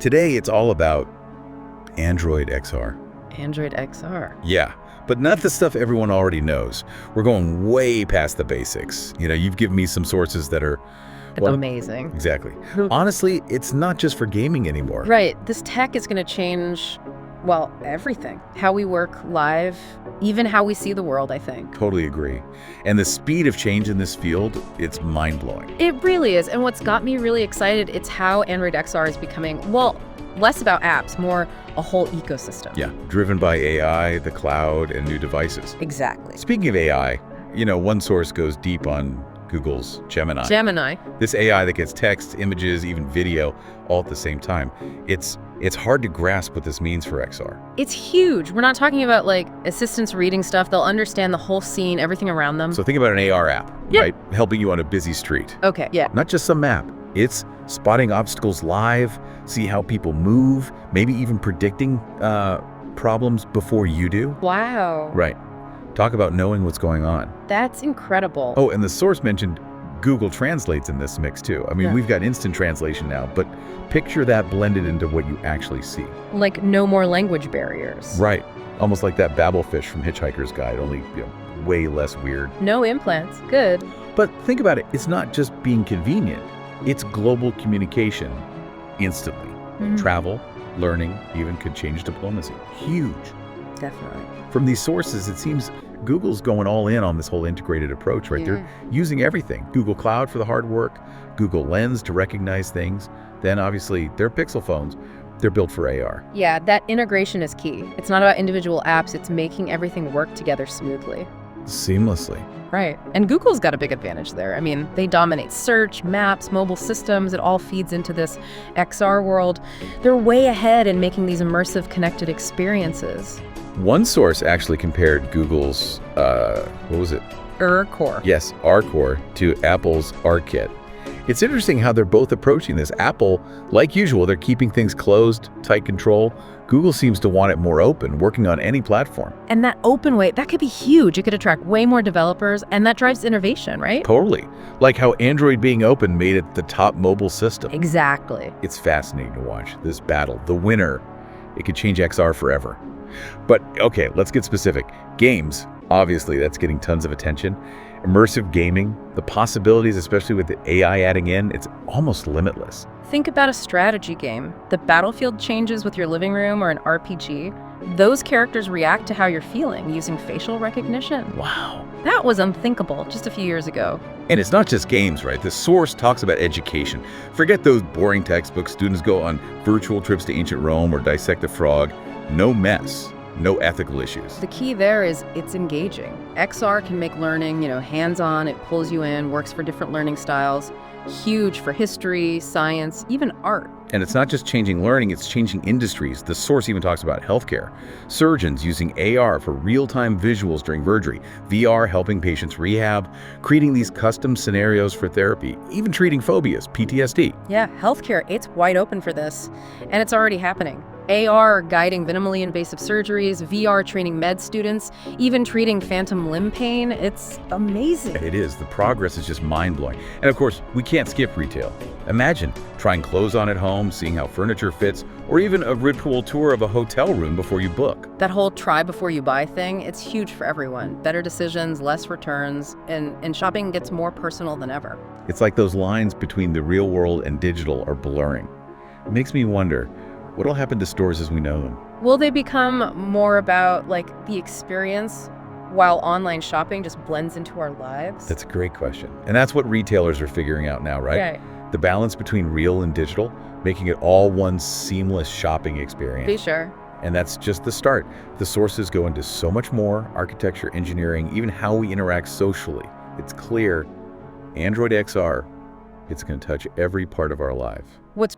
Today, it's all about Android XR. Android XR. Yeah, but not the stuff everyone already knows. We're going way past the basics. You've given me some sources that are, It's amazing. Exactly. Honestly, it's not just for gaming anymore. Right. This tech is going to change, well, everything. How we work live, even how we see the world, I think. Totally agree. And the speed of change in this field, it's mind-blowing. It really is. And what's got me really excited, it's how Android XR is becoming, well, less about apps, more a whole ecosystem. Yeah, driven by AI, the cloud, and new devices. Exactly. Speaking of AI, one source goes deep on Google's Gemini. This AI that gets text, images, even video all at the same time. It's hard to grasp what this means for XR. It's huge. We're not talking about like assistants reading stuff. They'll understand the whole scene, everything around them. So think about an AR app, right? Helping you on a busy street. Okay, yeah. Not just some map. It's spotting obstacles live, see how people move, maybe even predicting problems before you do. Wow. Right. Talk about knowing what's going on. That's incredible. Oh, and the source mentioned Google Translates in this mix too. I mean, we've got instant translation now, but picture that blended into what you actually see. Like no more language barriers. Right. Almost like that Babelfish from Hitchhiker's Guide, only way less weird. No implants. Good. But think about it. It's not just being convenient. It's global communication instantly. Travel, learning, even could change diplomacy. Huge. Definitely. From these sources, it seems Google's going all in on this whole integrated approach, right? They're using everything. Google Cloud for the hard work, Google Lens to recognize things. Then obviously their Pixel phones, they're built for AR. Yeah, that integration is key. It's not about individual apps, it's making everything work together smoothly. Seamlessly. Right. And Google's got a big advantage there. I mean, they dominate search, maps, mobile systems. It all feeds into this XR world. They're way ahead in making these immersive connected experiences. One source actually compared Google's, what was it? Core. Yes, R-Core to Apple's R-Kit. It's interesting how they're both approaching this. Apple, like usual, they're keeping things closed, tight control. Google seems to want it more open, working on any platform. And that open way, that could be huge. It could attract way more developers, and that drives innovation, right? Totally. Like how Android being open made it the top mobile system. Exactly. It's fascinating to watch this battle. The winner, it could change XR forever. But okay, let's get specific. Games, obviously, that's getting tons of attention. Immersive gaming, the possibilities, especially with the AI adding in, it's almost limitless. Think about a strategy game. The battlefield changes with your living room or an RPG. Those characters react to how you're feeling using facial recognition. Wow. That was unthinkable just a few years ago. And it's not just games, right? The source talks about education. Forget those boring textbooks. Students go on virtual trips to ancient Rome or dissect a frog. No mess. No ethical issues. The key there is it's engaging. XR can make learning, hands-on, it pulls you in, works for different learning styles. Huge for history, science, even art. And it's not just changing learning, it's changing industries. The source even talks about healthcare. Surgeons using AR for real-time visuals during surgery, VR helping patients rehab, creating these custom scenarios for therapy, even treating phobias, PTSD. Yeah, healthcare, it's wide open for this. And it's already happening. AR guiding minimally invasive surgeries, VR training med students, even treating phantom limb pain. It's amazing. It is. The progress is just mind-blowing. And of course, we can't skip retail. Imagine trying clothes on at home, seeing how furniture fits, or even a virtual tour of a hotel room before you book. That whole try before you buy thing, it's huge for everyone. Better decisions, less returns, and shopping gets more personal than ever. It's like those lines between the real world and digital are blurring. It makes me wonder, what'll happen to stores as we know them? Will they become more about the experience while online shopping just blends into our lives? That's a great question. And that's what retailers are figuring out now, right? Right. The balance between real and digital, making it all one seamless shopping experience. Be sure. And that's just the start. The sources go into so much more: architecture, engineering, even how we interact socially. It's clear, Android XR, it's going to touch every part of our life. What's